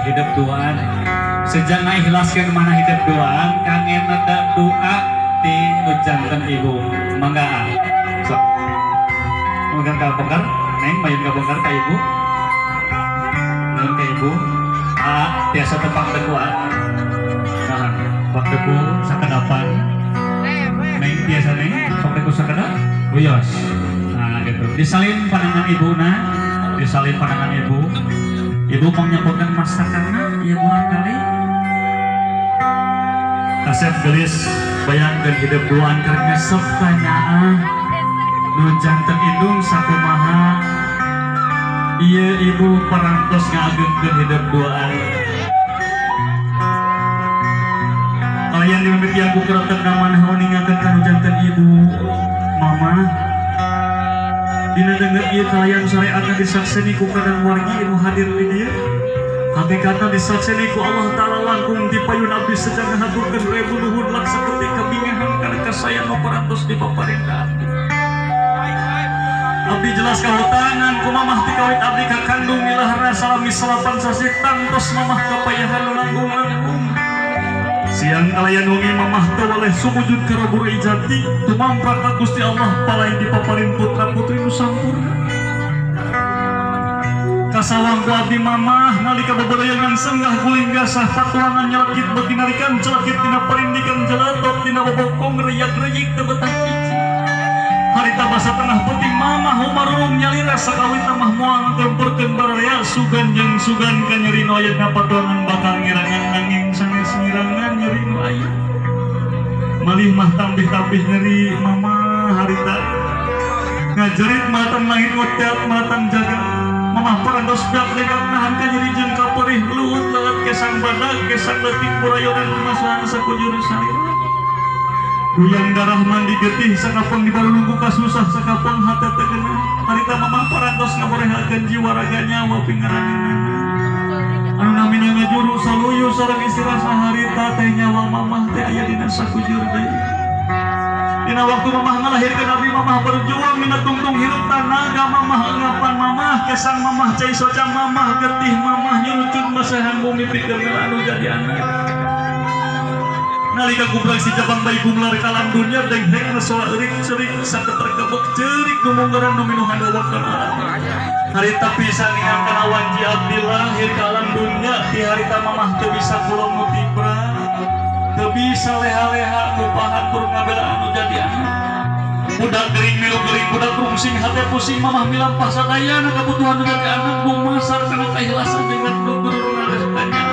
hidup duaan sejak ikhlaskan mana hidup duaan kangen ada doa di nujantan ibu mangga so mangga kabongkar neng main kabongkar ke ibu neng ke ibu biasa tepang teguan nah waktu ku sakadapan neng biasa neng waktu ku sakadap buyos nah gitu disalin pandangan ibu disalin pandangan ibu menyampaikan masakannya ya murah kali kasep gelis bayangkan hidup duaan karena sertanya nu janten indung sakumaha iya ibu parantos ngagengkeun hidup duaan kalian dimimiti aku kerotan kamanah ningakeun kanu janten ibu mama dina denger ieu kalian syariatna disakseni ku kadang wargi anu hadir di dieu hakikatna disakseni ku Allah taala langkung di payun abdi sedang ngahaturkeun rebu nuhun laksa ketika bingehan kana kasayang parantos di paparentah abdi jelas kahutangan ku mamah ti kawit abdi ka kandung ilahna salami salapan sasi tangtos mamah kapayahan langgung-langgung siang kalian wengi mamah teu waleh sumujud ka Rabbul Izzati tumamprak ka Gusti Allah palai dipaparin putra putri nu sampurna kasawang ku abdi mamah nalika bebereyangan senggah guling gasah patuangan nyelekit beuki narikan celekit tina parindikan jelatot tina bobokong reyak-reyik teu betah cicing harita basa tengah penting mamah umarurung nyalira sakawit mah moal ngemperkeun baraya sugan jeung sugan ka nyeri nu aya dina patuangan bakal ngirangan nanging sanes ngirangan nyeri nu aya malih mah tambih-tambih nyeri mamah harita ngajerit matan langit ngoteat matan jaga mamah parantos beak legak nahan ka nyeri jeung kaperih luhut lelet kesang badag kesang leutik purayonan masahan sakujur salira kuyang darah mandi getih sakapang di baru nunggu kasusah sakapang hati tegena harita mamah parantos ngaborehakeun jiwa raga nyawa pingarangan anu namina ngajuru saluyu sareng istirahat saharita teh nyawa mamah teh aya dina sakujur deui dina waktu mamah ngalahirkeun abdi mamah berjuang mina tungtung hirup tanaga mamah engapan mamah kesang mamah cai soca mamah getih mamah nyurucun basahan bumi pikeun anu jadi anak nalika gubrak si jabang bayi gumlar kalam dunia deng heng nasoa erik cerik saket terkebek cerik numunggaran numinuhan dawak dan alam harita pisan ningan kana wanji abdi lahir kalam dunia di harita mamah teu bisa kulon mutibra teu bisa leha-leha ngupahan tur ngabela anu jadi anak budak gering milu gering budak rungsing hate pusing mamah milampah sadayana kebutuhan jadi anak bumasar kana kaikhlasan dengan guru ngareskannya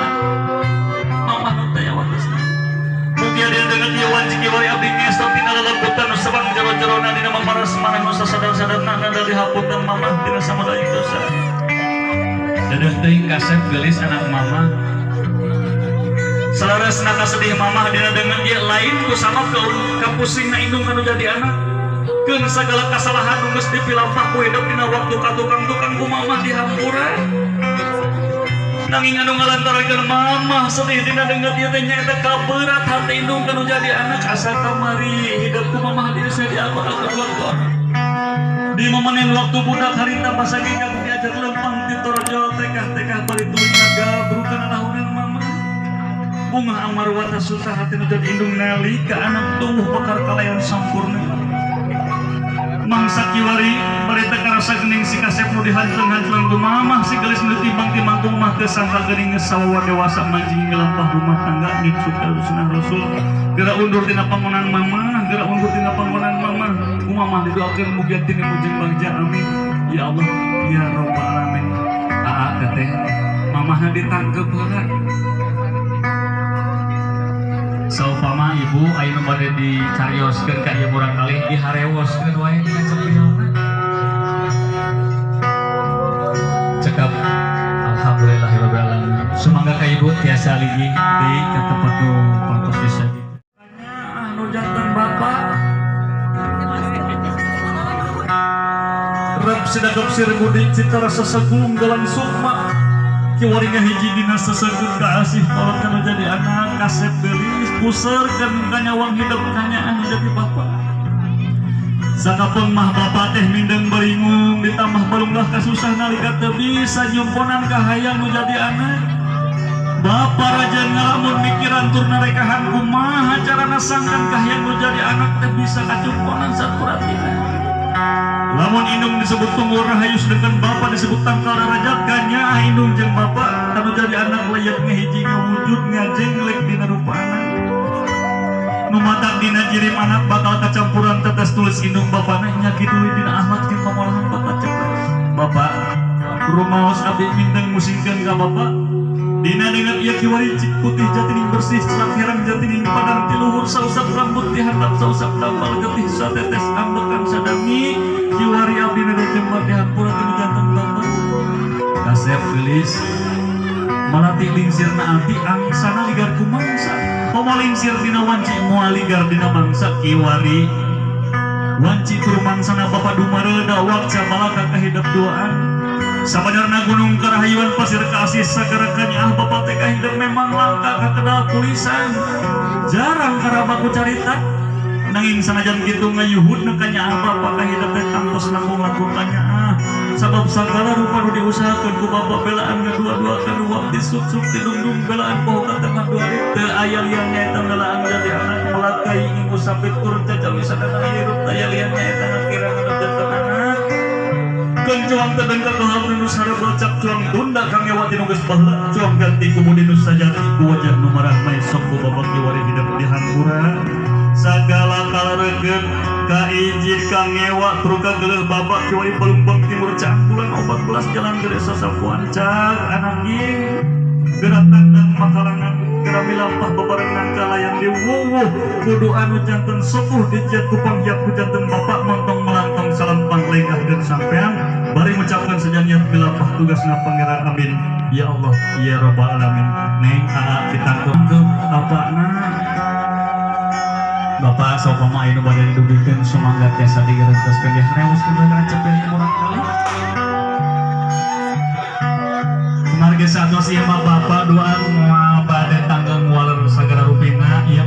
mamah nu teh watasna mugia dia dengan dia wanci kiwari abdi ngesot tina lelebutan sabang jero-jerona dina mamaras maneh nu sasadar-sadarna dari haputan mamah tina samadaing dosa dadeuh teuing kasep gelis anak mamah salaresna kasedih mamah dina dengan dia lain ku sama kapusingna indung kanu jadi anak keun sagala kasalahan nu geus dipilampah ku hidup dina waktu katukang-tukang ku mamah dihampura nanging anu ngalantarakeun mamah sedih dina denger ieu teh nyaeta kaberat hati indung kanu jadi anak asa kamari hidupku mamah dieu saya diangkat waktu di momen waktu budak harita pasagi kanu diajar lempang ti torojo tekah-tekah bari tuluy ngagabru kana nahunan mamah bunga amarwata susah hati nu jadi indung nalika anak tubuh bakar kalayan sampurna mangsa kiwari barita karasa gening si kasep nu dihancurang-hancurang ku mamah si gelis nu timbang-timbang ku mamah teu sangka geuning geus sawawa dewasa manjing ngelampah rumah tangga ngitsuk sunah rasul geura undur tina panggonan mamah geura undur tina panggonan mamah ku mamah didoakeun mugia tina mujeng bagja amin ya Allah ya rabbal alamin teh mamahna ditangkep heula saupama ibu ayeuna bade dicarioskeun ka ieu murang kalih diharewoskeun wae dengan sepilna cekap alhamdulillahirabbil alamin sumangga ka ibu tiasa ligi di ka tempat nu pantos disaji anu janten bapak rep sidagap sir budi citara sesegulung dalam sukma kiwari ngahiji dina sesegul kaasih kolot kana jadi anak kasep gelis puserkeun ka nyawang hidup kanyaan jadi bapak sakapun mah bapak teh mindeng beringung ditambah balunglah kasusah nalika teu bisa nyumponan ka hayang nu jadi anak Bapak Raja ngalamun mikiran turna rekahan kumaha carana sangkan kahyang nu jadi anak teh bisa kacumponan saturatina. Lamun indung disebut tunggu rahayu sedangkan bapak disebut tangkal darajat kanya indung jeung bapak anu jadi anak layak ngahiji ngawujud ngajenglek dina rupana. Nu matak dina jirim anak bakal kacampuran tetes tulis indung bapana nya kitu dina ahmad jeung pamolahan bapak cepet. Bapak rumaos abdi mindeng musingkeun ka bapak. Dina dengan ia kiwari cik putih jatining bersih celak herang jatining padang tiluhur sausap rambut dihandap sausap dampal getih satetes ambekan sadami kiwari abdi nerojem mardihan pura tinu jantan bapak kasep gelis malati lingsirna abdi angsana ligar kumangsa pama lingsir dina wanci mualigar dina mangsa kiwari wanci turu mangsana bapak dumareda wakca balaka kahidap duaan sabadarna gunung karahayuan pasir kasih sagarakanya bapak teh kahidap memang langka kakedal tulisan jarang karabaku carita nanging sanajan kitu ngayuhud nekanya bapak kahidap teh tangtos nanggung lakukannya sabab sagala rupa nu diusahakeun ku bapak belaan ngadua-dua kan uap disuk-suk tidung-dung belaan poho ka tengah dua teu aya lian nyaeta belaan jadi anak melakai ingin usapit turun caca wisadana hirup aya lian nyaeta ngakira ngadatangan anak cuang tedengka kahal nus harap locak cuang tunda kang ewa tinugas bahla cuang ganti kumudi nus sajati ku wajah nu marah mai sok ku bapak kiwari hidup di hampura sagala kalaregeun ka izin kang ewa truka geuleuh bapak kiwari Balumbang Timur Cangkulan 14 jalan gede sasapuan cag anak ieu geratang dan makalangan gerami lampah bebarengan kalayan diwuwuh kudu anu janten sepuh dijat kupang hiap ku janten bapak mangtong melantong salam panglegah dan sampean bari mengucapkan sejaniat bilapah tugasna pangeran amin ya Allah ya rabbal alamin neng aa kita ke apana bapak sok pamain nu bade didugikeun sumangga tiasa digerentaskeun di hareuskeun kana cepet murah kali marga satos ieu mah bapak doa pada tanggal mualer sagara rupina ieu